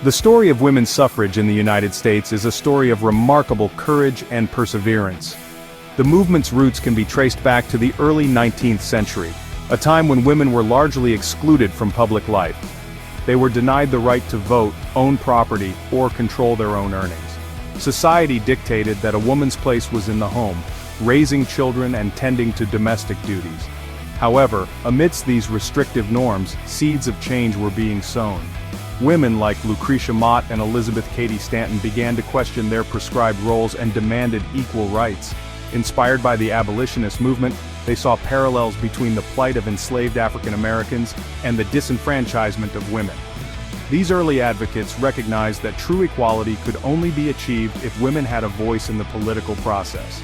The story of women's suffrage in the United States is a story of remarkable courage and perseverance. The movement's roots can be traced back to the early 19th century, a time when women were largely excluded from public life. They were denied the right to vote, own property, or control their own earnings. Society dictated that a woman's place was in the home, raising children and tending to domestic duties. However, amidst these restrictive norms, seeds of change were being sown. Women like Lucretia Mott and Elizabeth Cady Stanton began to question their prescribed roles and demanded equal rights. Inspired by the abolitionist movement, they saw parallels between the plight of enslaved African Americans and the disenfranchisement of women. These early advocates recognized that true equality could only be achieved if women had a voice in the political process.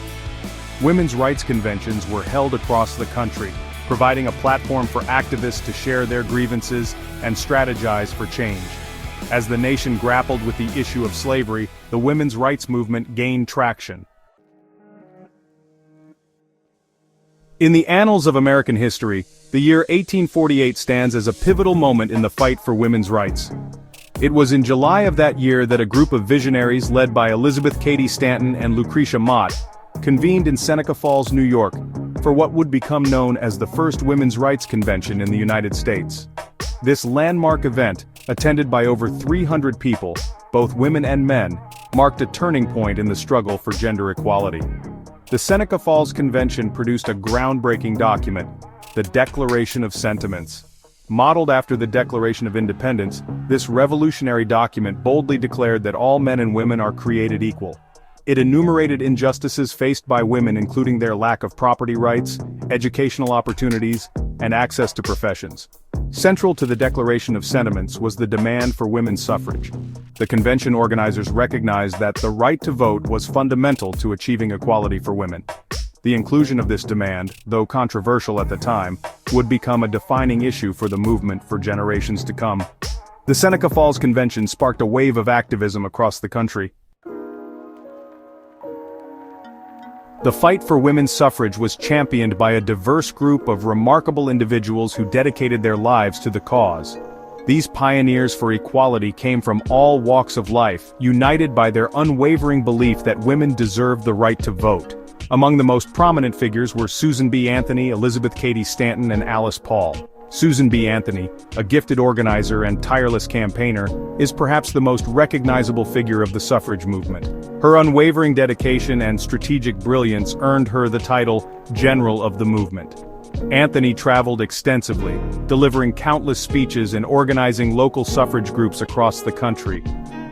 Women's rights conventions were held across the country, providing a platform for activists to share their grievances and strategize for change. As the nation grappled with the issue of slavery, the women's rights movement gained traction. In the annals of American history, the year 1848 stands as a pivotal moment in the fight for women's rights. It was in July of that year that a group of visionaries led by Elizabeth Cady Stanton and Lucretia Mott convened in Seneca Falls, New York, for what would become known as the first Women's Rights Convention in the United States. This landmark event, attended by over 300 people, both women and men, marked a turning point in the struggle for gender equality. The Seneca Falls Convention produced a groundbreaking document, the Declaration of Sentiments. Modeled after the Declaration of Independence, this revolutionary document boldly declared that all men and women are created equal. It enumerated injustices faced by women, including their lack of property rights, educational opportunities, and access to professions. Central to the Declaration of Sentiments was the demand for women's suffrage. The convention organizers recognized that the right to vote was fundamental to achieving equality for women. The inclusion of this demand, though controversial at the time, would become a defining issue for the movement for generations to come. The Seneca Falls Convention sparked a wave of activism across the country. The fight for women's suffrage was championed by a diverse group of remarkable individuals who dedicated their lives to the cause. These pioneers for equality came from all walks of life, united by their unwavering belief that women deserved the right to vote. Among the most prominent figures were Susan B. Anthony, Elizabeth Cady Stanton, and Alice Paul. Susan B. Anthony, a gifted organizer and tireless campaigner, is perhaps the most recognizable figure of the suffrage movement. Her unwavering dedication and strategic brilliance earned her the title General of the Movement. Anthony traveled extensively, delivering countless speeches and organizing local suffrage groups across the country.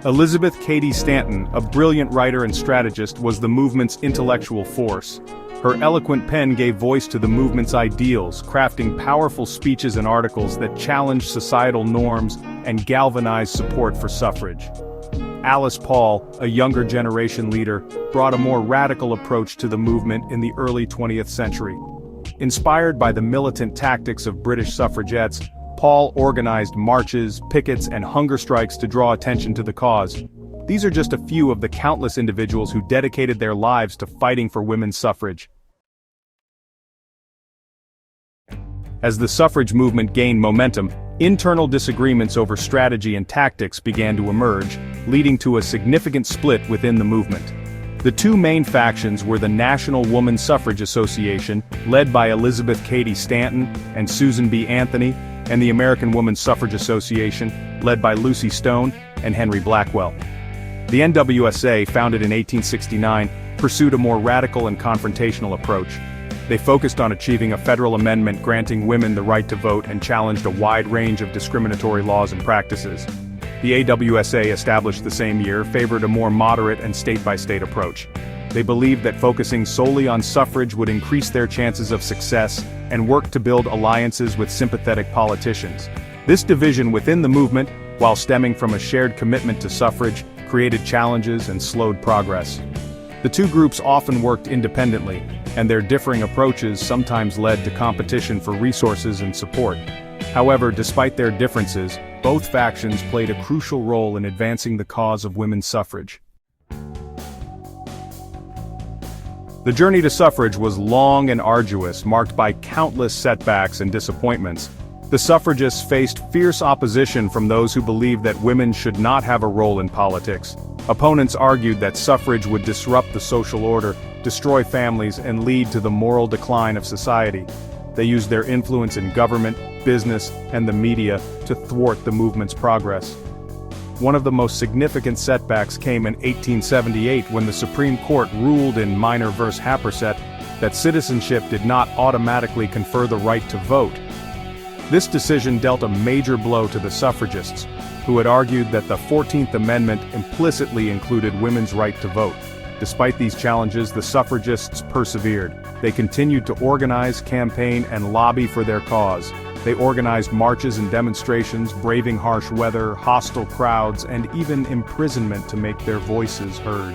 Elizabeth Cady Stanton, a brilliant writer and strategist, was the movement's intellectual force. Her eloquent pen gave voice to the movement's ideals, crafting powerful speeches and articles that challenged societal norms and galvanized support for suffrage. Alice Paul, a younger generation leader, brought a more radical approach to the movement in the early 20th century. Inspired by the militant tactics of British suffragettes, Paul organized marches, pickets, and hunger strikes to draw attention to the cause. These are just a few of the countless individuals who dedicated their lives to fighting for women's suffrage. As the suffrage movement gained momentum, internal disagreements over strategy and tactics began to emerge, leading to a significant split within the movement. The two main factions were the National Woman Suffrage Association, led by Elizabeth Cady Stanton and Susan B. Anthony, and the American Woman Suffrage Association, led by Lucy Stone and Henry Blackwell. The NWSA, founded in 1869, pursued a more radical and confrontational approach. They focused on achieving a federal amendment granting women the right to vote and challenged a wide range of discriminatory laws and practices. The AWSA, established the same year, favored a more moderate and state-by-state approach. They believed that focusing solely on suffrage would increase their chances of success and worked to build alliances with sympathetic politicians. This division within the movement, while stemming from a shared commitment to suffrage, created challenges and slowed progress. The two groups often worked independently, and their differing approaches sometimes led to competition for resources and support. However, despite their differences, both factions played a crucial role in advancing the cause of women's suffrage. The journey to suffrage was long and arduous, marked by countless setbacks and disappointments. The suffragists faced fierce opposition from those who believed that women should not have a role in politics. Opponents argued that suffrage would disrupt the social order, destroy families, and lead to the moral decline of society. They used their influence in government, business, and the media to thwart the movement's progress. One of the most significant setbacks came in 1878 when the Supreme Court ruled in Minor v. Happersett that citizenship did not automatically confer the right to vote. This decision dealt a major blow to the suffragists, who had argued that the 14th Amendment implicitly included women's right to vote. Despite these challenges, the suffragists persevered. They continued to organize, campaign, and lobby for their cause. They organized marches and demonstrations, braving harsh weather, hostile crowds, and even imprisonment to make their voices heard.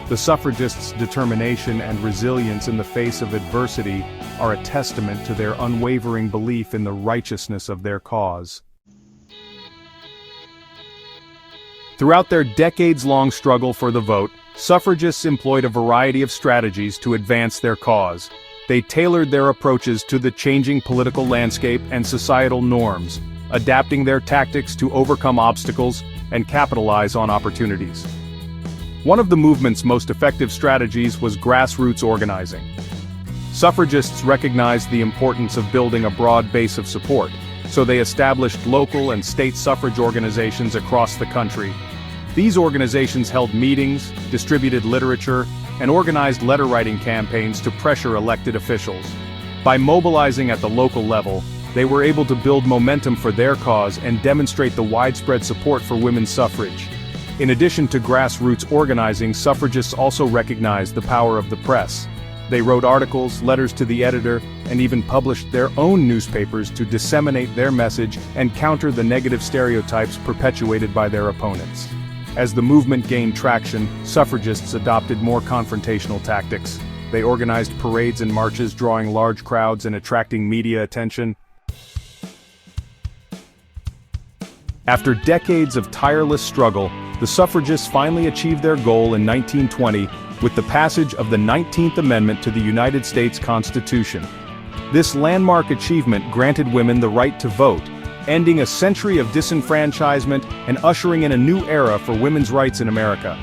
The suffragists' determination and resilience in the face of adversity are a testament to their unwavering belief in the righteousness of their cause. Throughout their decades-long struggle for the vote, suffragists employed a variety of strategies to advance their cause. They tailored their approaches to the changing political landscape and societal norms, adapting their tactics to overcome obstacles and capitalize on opportunities. One of the movement's most effective strategies was grassroots organizing. Suffragists recognized the importance of building a broad base of support, so they established local and state suffrage organizations across the country. These organizations held meetings, distributed literature, and organized letter-writing campaigns to pressure elected officials. By mobilizing at the local level, they were able to build momentum for their cause and demonstrate the widespread support for women's suffrage. In addition to grassroots organizing, suffragists also recognized the power of the press. They wrote articles, letters to the editor, and even published their own newspapers to disseminate their message and counter the negative stereotypes perpetuated by their opponents. As the movement gained traction, suffragists adopted more confrontational tactics. They organized parades and marches, drawing large crowds and attracting media attention. After decades of tireless struggle, the suffragists finally achieved their goal in 1920 with the passage of the 19th Amendment to the United States Constitution. This landmark achievement granted women the right to vote, ending a century of disenfranchisement and ushering in a new era for women's rights in America.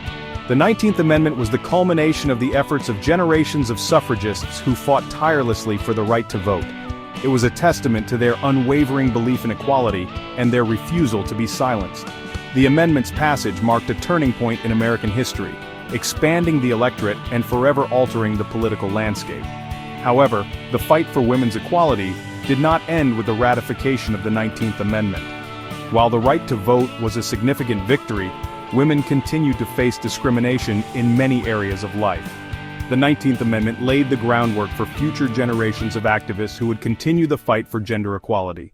The 19th Amendment was the culmination of the efforts of generations of suffragists who fought tirelessly for the right to vote. It was a testament to their unwavering belief in equality and their refusal to be silenced. The amendment's passage marked a turning point in American history, expanding the electorate and forever altering the political landscape. However, the fight for women's equality did not end with the ratification of the 19th Amendment. While the right to vote was a significant victory, women continued to face discrimination in many areas of life. The 19th Amendment laid the groundwork for future generations of activists who would continue the fight for gender equality.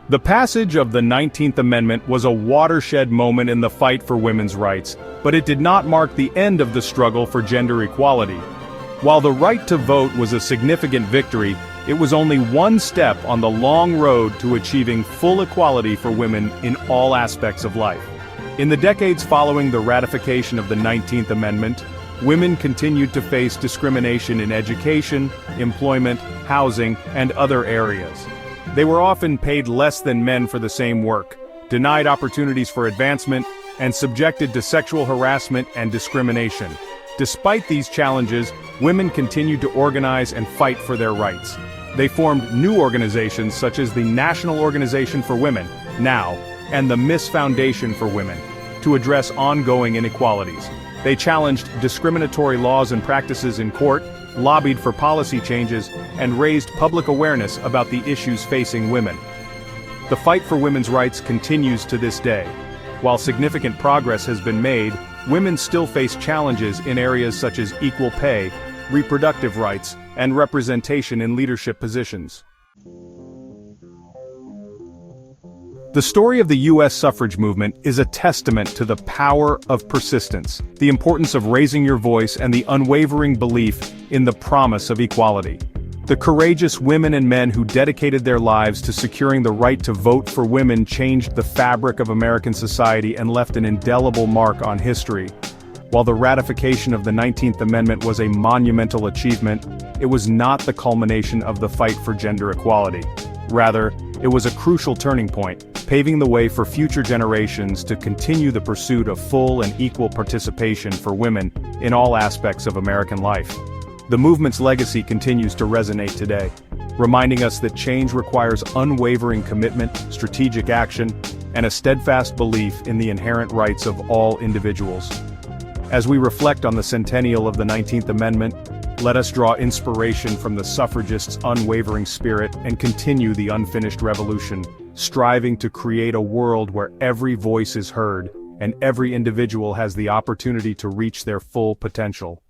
The passage of the 19th Amendment was a watershed moment in the fight for women's rights, but it did not mark the end of the struggle for gender equality. While the right to vote was a significant victory, it was only one step on the long road to achieving full equality for women in all aspects of life. In the decades following the ratification of the 19th Amendment, women continued to face discrimination in education, employment, housing, and other areas. They were often paid less than men for the same work, denied opportunities for advancement, and subjected to sexual harassment and discrimination. Despite these challenges, women continued to organize and fight for their rights. They formed new organizations such as the National Organization for Women, NOW, and the Miss Foundation for Women, to address ongoing inequalities. They challenged discriminatory laws and practices in court, lobbied for policy changes, and raised public awareness about the issues facing women. The fight for women's rights continues to this day. While significant progress has been made, women still face challenges in areas such as equal pay, reproductive rights, and representation in leadership positions. The story of the U.S. suffrage movement is a testament to the power of persistence, the importance of raising your voice, and the unwavering belief in the promise of equality. The courageous women and men who dedicated their lives to securing the right to vote for women changed the fabric of American society and left an indelible mark on history. While the ratification of the 19th Amendment was a monumental achievement, it was not the culmination of the fight for gender equality. Rather, it was a crucial turning point, paving the way for future generations to continue the pursuit of full and equal participation for women in all aspects of American life. The movement's legacy continues to resonate today, reminding us that change requires unwavering commitment, strategic action, and a steadfast belief in the inherent rights of all individuals. As we reflect on the centennial of the 19th Amendment, let us draw inspiration from the suffragists' unwavering spirit and continue the unfinished revolution, striving to create a world where every voice is heard and every individual has the opportunity to reach their full potential.